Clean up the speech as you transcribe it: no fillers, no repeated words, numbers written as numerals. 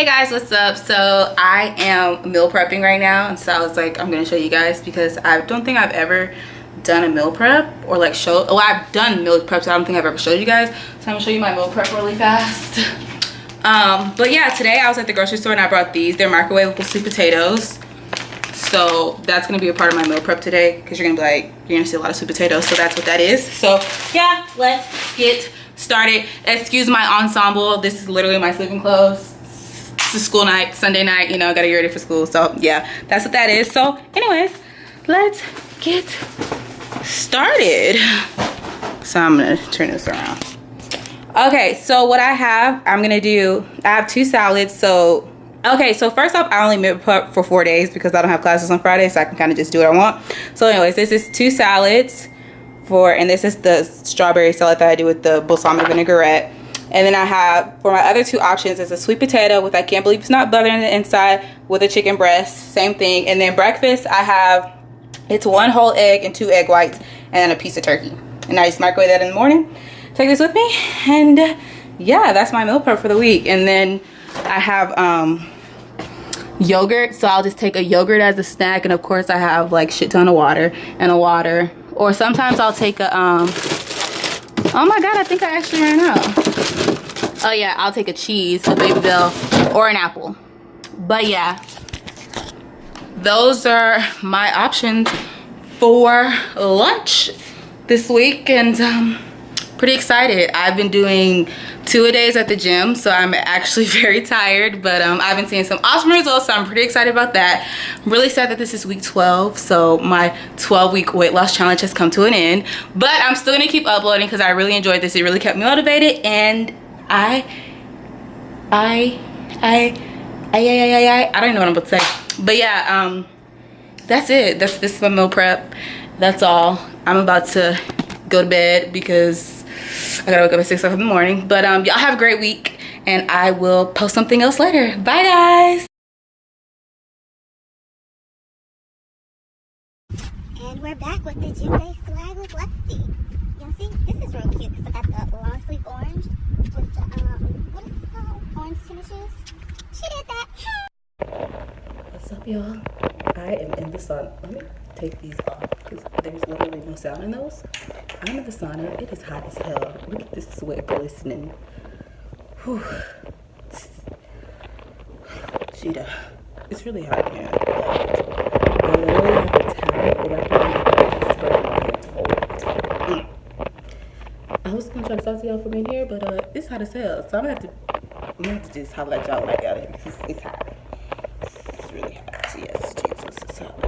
Hey guys, what's up? So I am meal prepping right now, and so I was like, I'm gonna show you guys because I don't think I've ever done a meal prep or like I've done meal prep, so I don't think I've ever showed you guys. So I'm gonna show you my meal prep really fast. But yeah, today I was at the grocery store and I brought these. They're microwavable sweet potatoes. So that's gonna be a part of my meal prep today because you're gonna be like, you're gonna see a lot of sweet potatoes. So that's what that is. So yeah, let's get started. Excuse my ensemble. This is literally my sleeping clothes. It's a school night, Sunday night, you know, I gotta get ready for school. So yeah, that's what that is. So anyways, let's get started. So I'm gonna turn this around. Okay, so what I have, I have 2 salads. So okay, so first off, I only meal prep for 4 days because I don't have classes on Friday, so I can kind of just do what I want. So anyways, this is 2 salads and this is the strawberry salad that I do with the balsamic vinaigrette. And then I have, for my other 2 options, is a sweet potato with, I can't believe it's not butter in the inside, with a chicken breast, same thing. And then breakfast, it's 1 whole egg and 2 egg whites and then a piece of turkey. And I just microwave that in the morning. Take this with me, and yeah, that's my meal prep for the week. And then I have yogurt, so I'll just take a yogurt as a snack, and of course I have like shit ton of water and a water. Or sometimes I'll take a oh my god, I think I actually ran out. Oh yeah, I'll take a cheese, a Baby Bell, or an apple. But yeah, those are my options for lunch this week, and pretty excited. I've been doing 2-a-days at the gym, so I'm actually very tired, but I've been seeing some awesome results, so I'm pretty excited about that. I'm really sad that this is week 12, so my 12-week weight loss challenge has come to an end, but I'm still gonna keep uploading because I really enjoyed this. It really kept me motivated, and I don't even know what I'm about to say, but yeah, that's it. This is my meal prep. That's all. I'm about to go to bed because I gotta wake up at 6 o'clock in the morning. But y'all have a great week, and I will post something else later. Bye guys. And we're back with the gym-based swag with Lexi. Y'all see? This is real cute because I got the long sleeve orange with the what is it called? Orange tennis shoes. She did that. What's up, y'all? I am in the sun. Let me take these off because there's literally no sound in those. I'm in the sauna. It is hot as hell. Look at this sweat glistening. Whew. Cheetah. It's really hot here. I literally have a towel wrapped around my face. I was gonna try to talk to y'all from in here, but it's hot as hell. So I'm gonna have to just holler at y'all when I get out of here because it's hot. It's really hot. Yes, Jesus, it's hot.